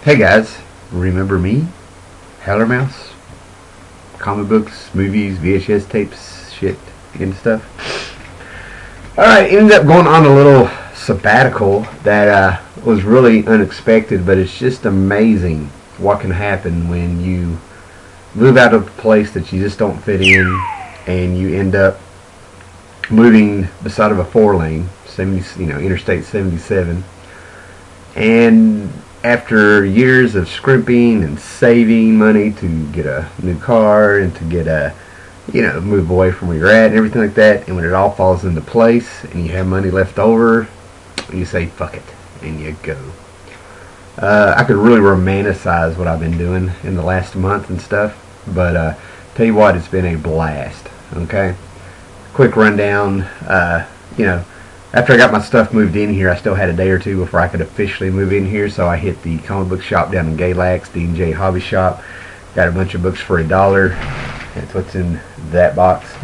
Hey guys, remember me? Howlermouse? Comic books, movies, VHS tapes, shit, and stuff. Alright, ended up going on a little sabbatical that was really unexpected, but it's just amazing what can happen when you move out of a place that you just don't fit in and you end up moving beside of a 4-lane, Interstate 77, and after years of scrimping and saving money to get a new car and to get move away from where you're at and everything like that, and when it all falls into place and you have money left over, you say fuck it and you go. I could really romanticize what I've been doing in the last month and stuff, but tell you what, it's been a blast. Okay, quick rundown. After I got my stuff moved in here, I still had a day or two before I could officially move in here, so I hit the comic book shop down in Galax, D&J Hobby Shop. Got a bunch of books for $1. That's what's in that box.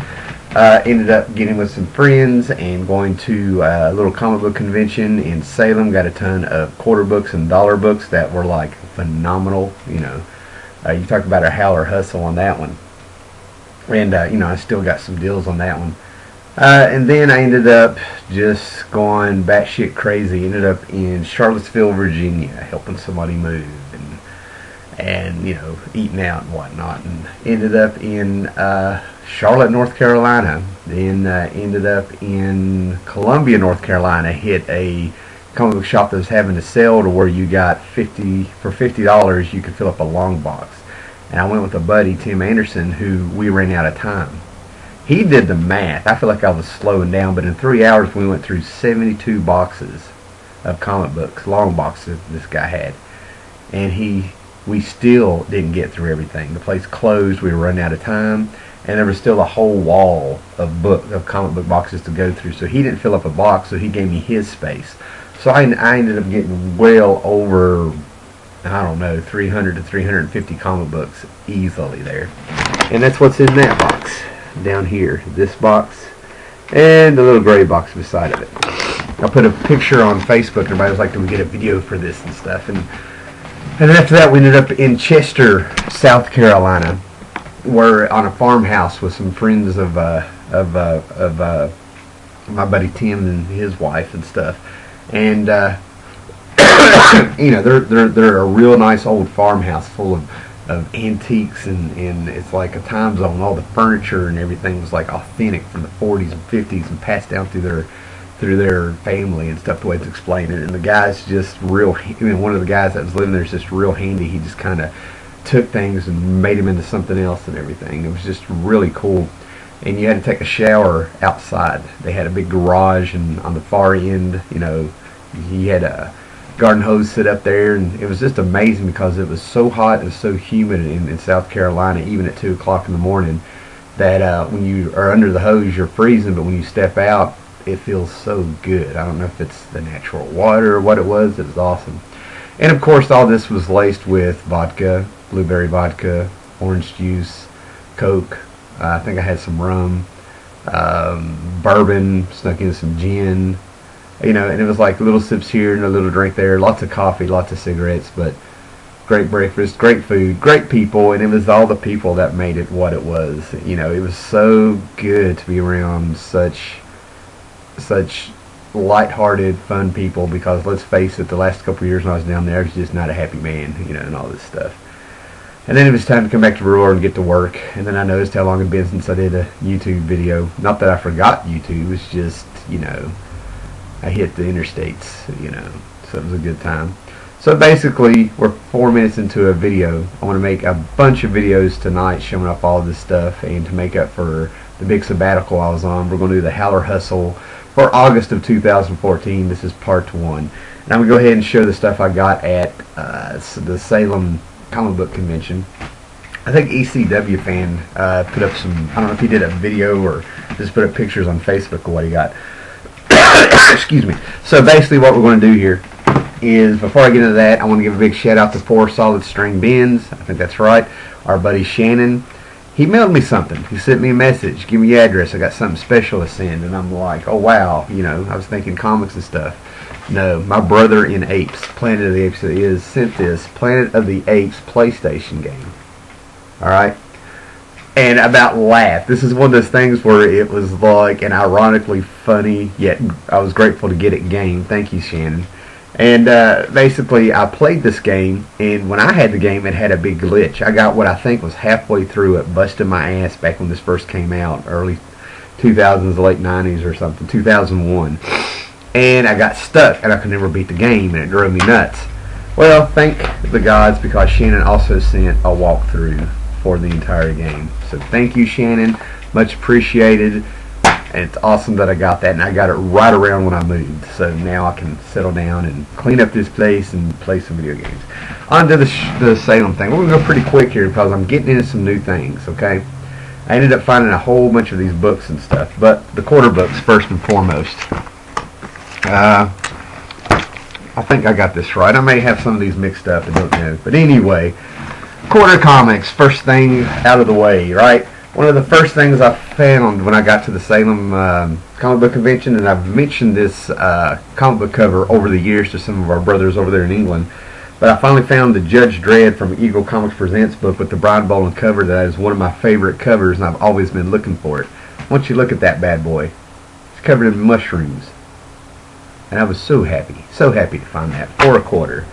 Ended up getting with some friends and going to a little comic book convention in Salem. Got a ton of quarter books and dollar books that were like phenomenal. You talk about a Howler hustle on that one. And I still got some deals on that one. And then I ended up just going batshit crazy. Ended up in Charlottesville, Virginia, helping somebody move and eating out and whatnot. And ended up in Charlotte, North Carolina. Then ended up in Columbia, North Carolina. Hit a comic book shop that was having a sale to where you got for $50 you could fill up a long box. And I went with a buddy, Tim Anderson, who we ran out of time. He did the math. I feel like I was slowing down, but in 3 hours we went through 72 boxes of comic books, long boxes this guy had. And we still didn't get through everything. The place closed, we were running out of time, and there was still a whole wall of comic book boxes to go through. So he didn't fill up a box, so he gave me his space. So I ended up getting well over, I don't know, 300 to 350 comic books easily there. And that's what's in that box down here, this box and the little gray box beside of it. I put a picture on Facebook. Everybody was like, do we get a video for this and stuff, and then after that we ended up in Chester, South Carolina, where on a farmhouse with some friends of my buddy Tim and his wife and stuff. And they're a real nice old farmhouse full of antiques, and it's like a time zone. All the furniture and everything was like authentic from the 40s and 50s and passed down through their family and stuff, the way it's explained. And the guy's just real, one of the guys that was living there is just real handy. He just kind of took things and made them into something else and everything. It was just really cool. And you had to take a shower outside. They had a big garage, and on the far end, he had a garden hose sit up there, and it was just amazing because it was so hot and so humid in South Carolina, even at 2 o'clock in the morning, that when you are under the hose you're freezing, but when you step out it feels so good. I don't know if it's the natural water or what it was. It was awesome. And of course all this was laced with vodka, blueberry vodka, orange juice, Coke, I think I had some rum, bourbon, snuck in some gin, and it was like little sips here and a little drink there, lots of coffee, lots of cigarettes, but great breakfast, great food, great people, and it was all the people that made it what it was. It was so good to be around such light-hearted, fun people, because let's face it, the last couple of years when I was down there, I was just not a happy man, and all this stuff. And then it was time to come back to Aurora and get to work, and then I noticed how long it had been since I did a YouTube video. Not that I forgot YouTube, it's just, I hit the interstates, so it was a good time. So basically, we're 4 minutes into a video. I want to make a bunch of videos tonight showing off all this stuff, and to make up for the big sabbatical I was on, we're going to do the Howler Hustle for August of 2014. This is part 1. And I'm going to go ahead and show the stuff I got at the Salem comic book convention. I think ECW fan put up some, I don't know if he did a video or just put up pictures on Facebook of what he got. Excuse me. So basically what we're going to do here is, before I get into that, I want to give a big shout out to 4 Solid String Bins. I think that's right. Our buddy Shannon, he mailed me something. He sent me a message, give me your address, I got something special to send. And I'm like, oh wow, I was thinking comics and stuff. No, my brother in Apes, Planet of the Apes is, sent this Planet of the Apes PlayStation game. Alright? And I about laughed. This is one of those things where it was like an ironically funny, yet I was grateful to get it game. Thank you, Shannon. And basically, I played this game, and when I had the game, it had a big glitch. I got what I think was halfway through it, busted my ass back when this first came out, early 2000s, late 90s or something, 2001. And I got stuck, and I could never beat the game, and it drove me nuts. Well, thank the gods, because Shannon also sent a walkthrough for the entire game. So thank you, Shannon. Much appreciated. And it's awesome that I got that, and I got it right around when I moved. So now I can settle down and clean up this place and play some video games. On to the Salem thing. We're going to go pretty quick here because I'm getting into some new things, okay? I ended up finding a whole bunch of these books and stuff, but the quarter books first and foremost. I think I got this right. I may have some of these mixed up, I don't know. But anyway, quarter comics, first thing out of the way, right? One of the first things I found when I got to the Salem comic book convention, and I've mentioned this comic book cover over the years to some of our brothers over there in England, but I finally found the Judge Dredd from Eagle Comics Presents book with the Brian Boland cover. That is one of my favorite covers, and I've always been looking for it. Once you look at that bad boy, it's covered in mushrooms, and I was so happy to find that for a quarter.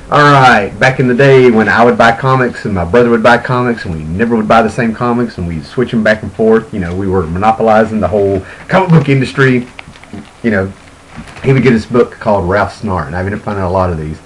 Alright, back in the day when I would buy comics and my brother would buy comics and we never would buy the same comics and we'd switch them back and forth, you know, we were monopolizing the whole comic book industry. You know, he would get this book called Ralph Snart, and I've ended up finding a lot of these.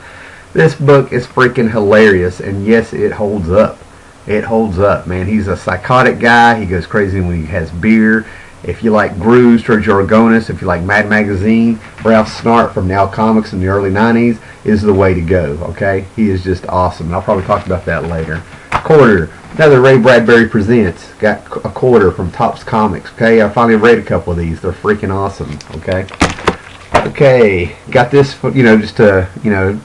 This book is freaking hilarious, and yes, it holds up. It holds up, man. He's a psychotic guy. He goes crazy when he has beer. If you like Grooves, George Orgonis, if you like Mad Magazine, Ralph Snart from Now Comics in the early 90s is the way to go, okay? He is just awesome, and I'll probably talk about that later. Quarter, another Ray Bradbury Presents. Got a quarter from Topps Comics, okay? I finally read a couple of these. They're freaking awesome, okay? Okay, got this, you know, just to, you know,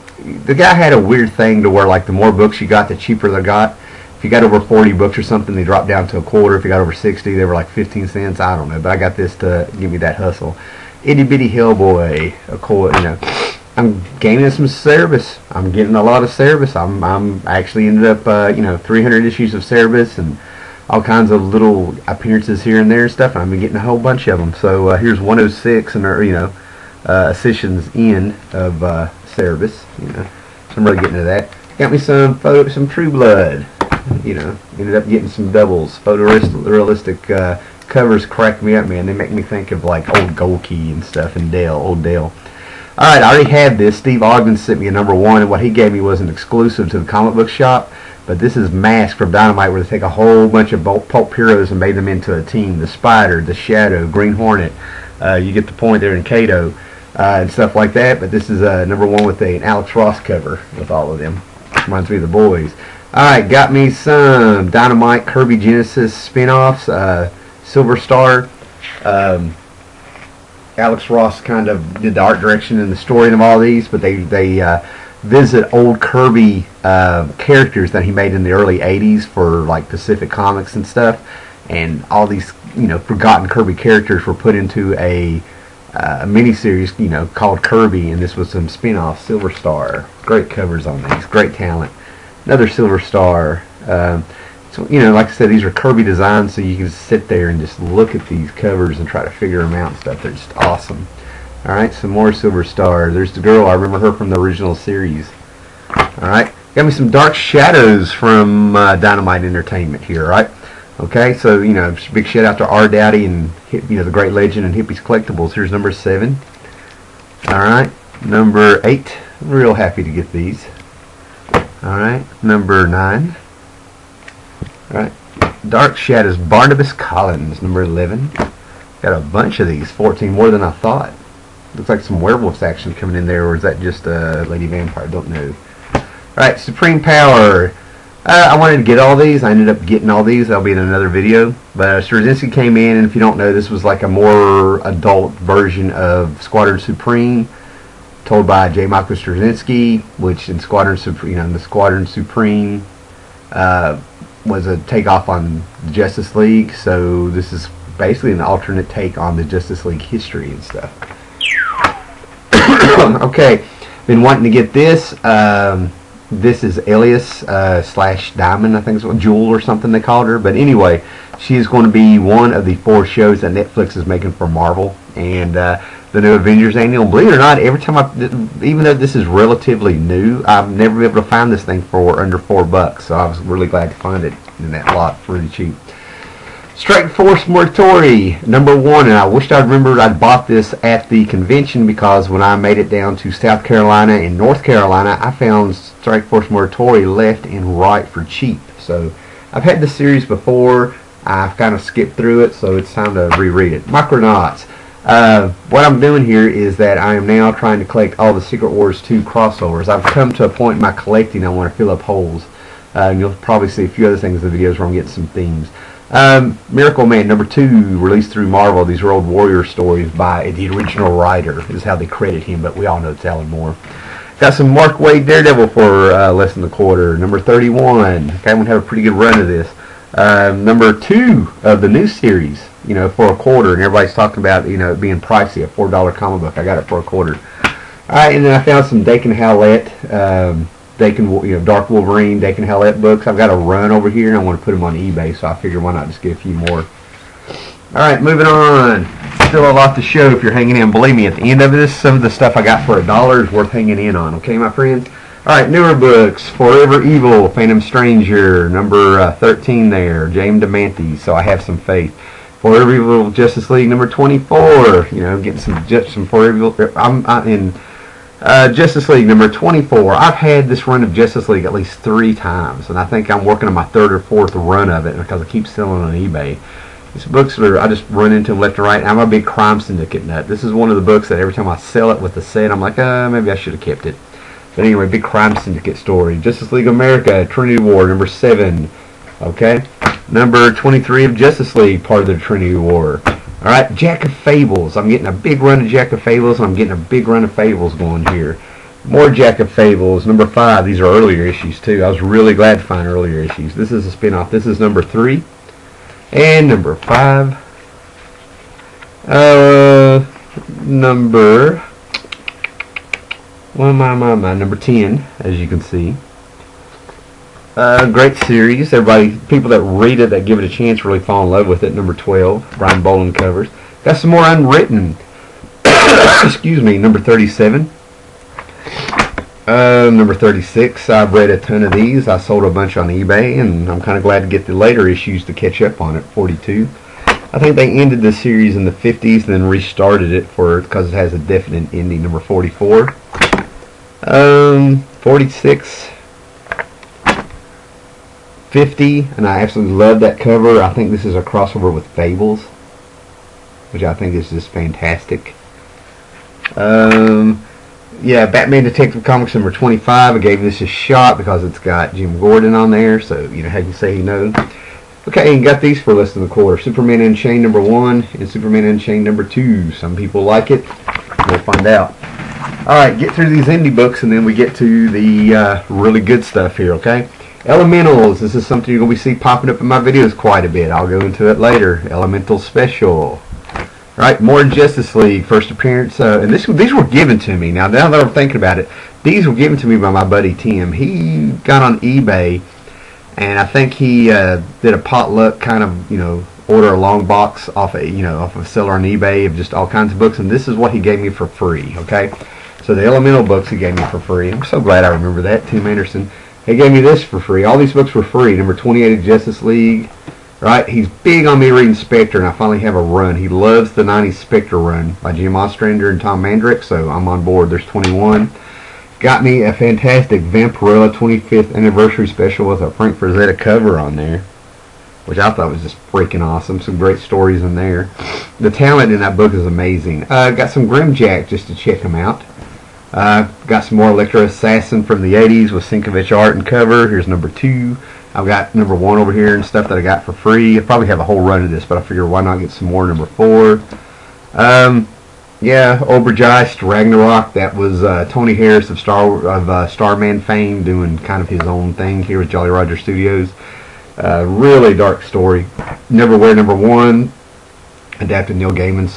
the guy had a weird thing to where, like, the more books you got, the cheaper they got. If you got over 40 books or something, they dropped down to a quarter. If you got over 60, they were like 15 cents. I don't know, but I got this to give me that hustle. Itty Bitty Hellboy, a quarter. You know, I'm gaining some service. I'm getting a lot of service. I'm actually ended up, you know, 300 issues of service and all kinds of little appearances here and there and stuff. And I've been getting a whole bunch of them. So here's 106, and you know, Ascension's end of service. You know, so I'm really getting to that. Got me some True Blood. You know, ended up getting some doubles. Photorealistic covers crack me up, man. They make me think of like old Golkey and stuff, and old Dale. Alright, I already had this. Steve Ogden sent me a #1, and what he gave me was an exclusive to the comic book shop. But this is Mask from Dynamite, where they take a whole bunch of pulp heroes and made them into a team. The Spider, the Shadow, Green Hornet. You get the point there, in Kato, and stuff like that. But this is #1 with an Alex Ross cover with all of them. Reminds me of the boys. Alright, got me some Dynamite Kirby Genesis spin-offs. Silver Star. Alex Ross kind of did the art direction and the story of all these, but they visit old Kirby characters that he made in the early 80s for like Pacific Comics and stuff. And all these, you know, forgotten Kirby characters were put into a miniseries, you know, called Kirby, and this was some spin-offs. Silver Star. Great covers on these. Great talent. Another Silver Star. So, you know, like I said, these are Kirby designs, so you can sit there and just look at these covers and try to figure them out and stuff. They're just awesome. Alright, some more Silver Star. There's the girl. I remember her from the original series. Alright, got me some Dark Shadows from Dynamite Entertainment here, right? Okay, so, you know, big shout out to R. Dowdy and, you know, the great legend and Hippies Collectibles. Here's #7. Alright, #8. I'm real happy to get these. Alright, #9. Alright, Dark Shadows, Barnabas Collins, #11. Got a bunch of these, 14, more than I thought. Looks like some werewolves action coming in there, or is that just a Lady Vampire? Don't know. Alright, Supreme Power. I wanted to get all these. I ended up getting all these. That'll be in another video. But Straczynski came in, and if you don't know, this was like a more adult version of Squadron Supreme, told by J. Michael Straczynski, which in Squadron Supreme, you know, the Squadron Supreme was a takeoff on the Justice League. So this is basically an alternate take on the Justice League history and stuff. Okay, been wanting to get this. This is Alias slash Diamond, I think it's Jewel or something they called her. But anyway, she is going to be one of the 4 shows that Netflix is making for Marvel and the new Avengers annual. Believe it or not, every time even though this is relatively new, I've never been able to find this thing for under $4. So I was really glad to find it in that lot for really cheap. Strike Force Morituri, #1, and I wished I remembered I'd bought this at the convention, because when I made it down to South Carolina and North Carolina, I found Strike Force Morituri left and right for cheap. So I've had this series before. I've kind of skipped through it, so it's time to reread it. Micronauts. What I'm doing here is that I am now trying to collect all the Secret Wars 2 crossovers. I've come to a point in my collecting I want to fill up holes. And you'll probably see a few other things in the videos where I'm getting some themes. Miracle Man #2, released through Marvel. These are old Warrior stories by the original writer, is how they credit him, but we all know it's Alan Moore. Got some Mark Waid Daredevil for less than a quarter. #31. Okay, I'm going to have a pretty good run of this. #2 of the new series, for a quarter, and everybody's talking about, it being pricey, a $4 comic book. I got it for a quarter. Alright, and then I found some Dakin Howlett, Dark Wolverine, Dakin Howlett books. I've got a run over here, and I want to put them on eBay, so I figure why not just get a few more. Alright, moving on. Still a lot to show if you're hanging in. Believe me, at the end of this, some of the stuff I got for $1 is worth hanging in on. Okay, my friends? Alright, newer books. Forever Evil, Phantom Stranger, #13 there. James DeMantis, so I have some faith. Forever Evil, Justice League, #24. Getting some Forever Evil. I'm in Justice League, #24. I've had this run of Justice League at least 3 times, and I think I'm working on my 3rd or 4th run of it because I keep selling on eBay. These books I just run into them left and right. I'm a big Crime Syndicate nut. This is one of the books that every time I sell it with the set, I'm like, maybe I should have kept it. But anyway, big Crime Syndicate story. Justice League America, Trinity War, #7. Okay? #23 of Justice League, part of the Trinity War. Alright, Jack of Fables. I'm getting a big run of Jack of Fables, and I'm getting a big run of Fables going here. More Jack of Fables. #5. These are earlier issues, too. I was really glad to find earlier issues. This is a spin-off. This is #3. And #5. #10, as you can see. Great series. People that read it, that give it a chance, really fall in love with it. #12. Brian Boland covers. Got some more unwritten. Excuse me. #37. #36. I've read a ton of these. I sold a bunch on eBay, and I'm kind of glad to get the later issues to catch up on it. #42. I think they ended this series in the 50s, and then restarted it because it has a definite ending. #44. 46. 50, and I absolutely love that cover. I think this is a crossover with Fables, which I think is just fantastic. Yeah, Batman Detective Comics #25. I gave this a shot because it's got Jim Gordon on there, so how can you say no? Okay, and got these for less than a quarter. Superman Unchained #1 and Superman Unchained #2. Some people like it. We'll find out. Alright, get through these indie books, and then we get to the really good stuff here, okay? Elementals. This is something you're going to see popping up in my videos quite a bit. I'll go into it later. Elemental Special. Right, more Justice League. First appearance. And these were given to me. Now that I'm thinking about it, these were given to me by my buddy Tim. He got on eBay, and I think he did a potluck kind of, order a long box off a seller on eBay of just all kinds of books, and this is what he gave me for free. Okay, so the Elemental books he gave me for free. I'm so glad I remember that. Tim Anderson. He gave me this for free. All these books were free. #28 of Justice League. Right? He's big on me reading Spectre, and I finally have a run. He loves the 90s Spectre run by Jim Ostrander and Tom Mandrake, so I'm on board. There's 21. Got me a fantastic Vampirella 25th Anniversary Special with a Frank Frazetta cover on there, which I thought was just freaking awesome. Some great stories in there. The talent in that book is amazing. Got some Grimjack just to check them out. Got some more Electro Assassin from the 80s with Sinkovich art and cover. Here's #2. I've got #1 over here and stuff that I got for free. I probably have a whole run of this, but I figure why not get some more. #4. Yeah, Obergeist, Ragnarok. That was Tony Harris of Starman fame doing kind of his own thing here with Jolly Roger Studios. Really dark story. Neverwhere #1. Adapted Neil Gaiman's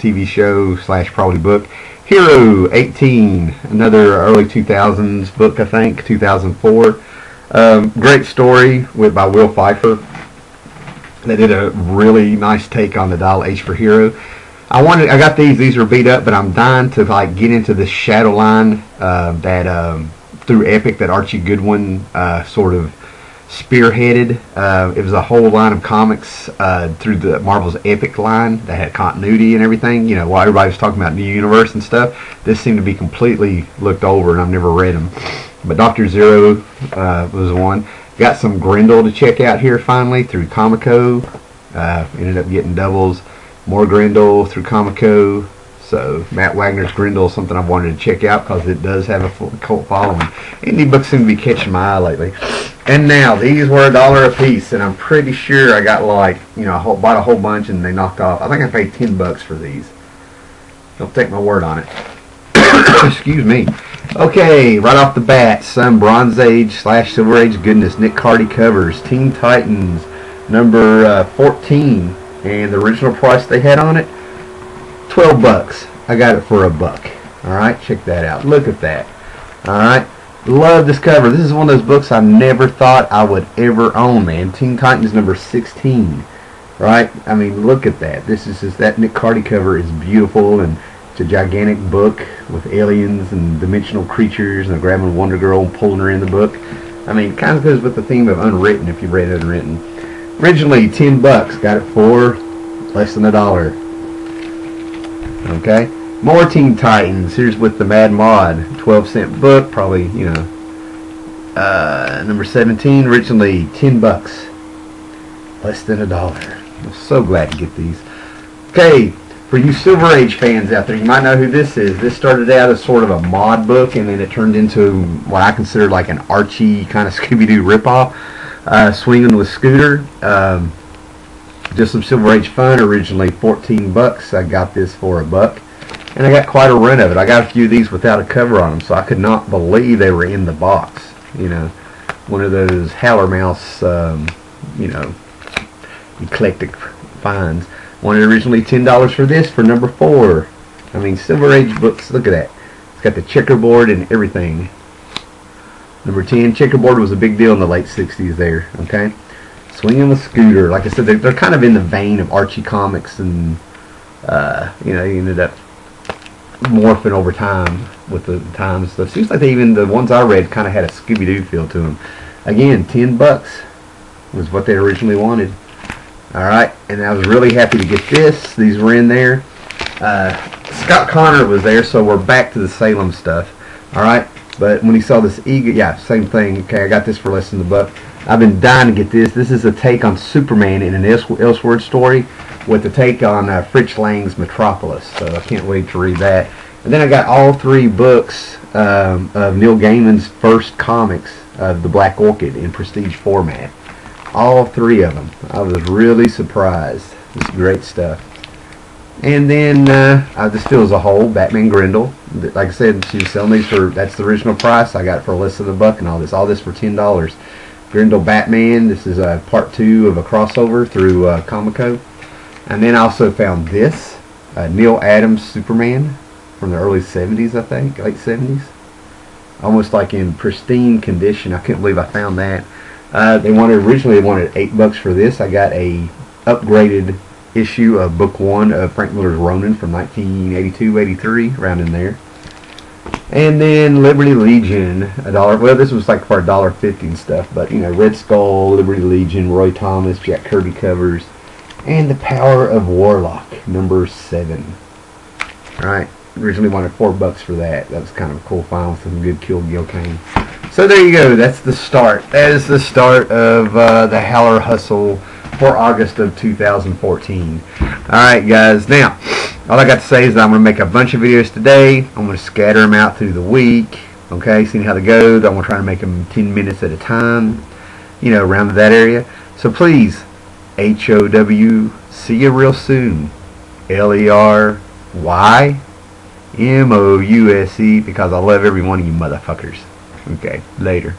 TV show / probably book. Hero 18, another early 2000s book, I think, 2004. Great story by Will Pfeiffer. They did a really nice take on the Dial H for Hero. I got these are beat up, but I'm dying to like get into this shadow line that through Epic that Archie Goodwin sort of spearheaded. It was a whole line of comics through the Marvel's Epic line that had continuity and everything. You know, while everybody was talking about New Universe and stuff, this seemed to be completely looked over, and I've never read them. But Dr. Zero was one. Got some Grendel to check out here finally through Comico. Ended up getting doubles. More Grendel through Comico. So Matt Wagner's Grendel is something I've wanted to check out because it does have a full cult following. Indie books seem to be catching my eye lately. And now these were $1 a piece, and I'm pretty sure I got like, you know, bought a whole bunch and they knocked off. I think I paid $10 for these. Don't take my word on it. Excuse me. Okay, right off the bat, some Bronze Age / Silver Age goodness. Nick Cardy covers. Teen Titans number 14, and the original price they had on it, $12. I got it for $1. All right, check that out. Look at that. All right, love this cover. This is one of those books I never thought I would ever own, man. Teen Titans number 16. Right? I mean, look at that. This is just, that Nick Cardy cover is beautiful, and it's a gigantic book with aliens and dimensional creatures, and they're grabbing Wonder Girl and pulling her in the book. I mean, it kind of goes with the theme of Unwritten if you've read Unwritten. Originally $10, got it for less than $1. Okay, more Teen Titans. Here's with the Mad Mod, 12-cent book, probably, you know. Number 17, originally $10, less than $1. I'm so glad to get these. Okay. For you Silver Age fans out there, you might know who this is. This started out as sort of a mod book, and then it turned into what I consider like an Archie kind of Scooby-Doo ripoff. Swinging with Scooter. Just some Silver Age fun. Originally $14. I got this for $1. And I got quite a run of it. I got a few of these without a cover on them, so I could not believe they were in the box. You know, one of those Howlermouse, you know, eclectic finds. Wanted originally $10 for this for number 4. I mean, Silver Age books, look at that. It's got the checkerboard and everything. Number 10, checkerboard was a big deal in the late 60s there, okay? Swinging with Scooter. Like I said, they're kind of in the vein of Archie comics, and, you know, he ended up morphing over time with the times. So it seems like the ones I read kind of had a Scooby-Doo feel to them. Again, $10 was what they originally wanted. Alright, and I was really happy to get this. These were in there. Scott Connor was there, so we're back to the Salem stuff. Alright, but when he saw this eagle, yeah, same thing. Okay, I got this for less than $1. I've been dying to get this. This is a take on Superman in an Elseworld story with the take on Fritz Lang's Metropolis. So I can't wait to read that. And then I got all 3 books of Neil Gaiman's first comics of The Black Orchid in prestige format. All 3 of them. I was really surprised. It's great stuff. And then this still as a whole, Batman Grendel. Like I said, she was selling these for, that's the original price. I got it for less than $1 and all this. All this for $10. Grendel Batman. This is part 2 of a crossover through Comico. And then I also found this, Neil Adams Superman from the early 70s, I think, late 70s. Almost like in pristine condition. I couldn't believe I found that. Originally they wanted $8 for this. I got a upgraded issue of book 1 of Frank Miller's Ronin from 1982-83, around in there. And then Liberty Legion, $1. Well, this was like for $1.50 and stuff, but you know, Red Skull, Liberty Legion, Roy Thomas, Jack Kirby covers, and The Power of Warlock, number 7. Alright, originally wanted $4 for that. That was kind of a cool find with some good Kill Gil Kane. So there you go. That's the start. That is the start of the Howler hustle for August of 2014. Alright guys, now all I got to say is that I'm going to make a bunch of videos today. I'm going to scatter them out through the week. Okay, seeing how they go. I'm going to try to make them 10 minutes at a time, you know, around that area. So please, HOW, see you real soon. LERYMOUSE, because I love every one of you motherfuckers. Okay, later.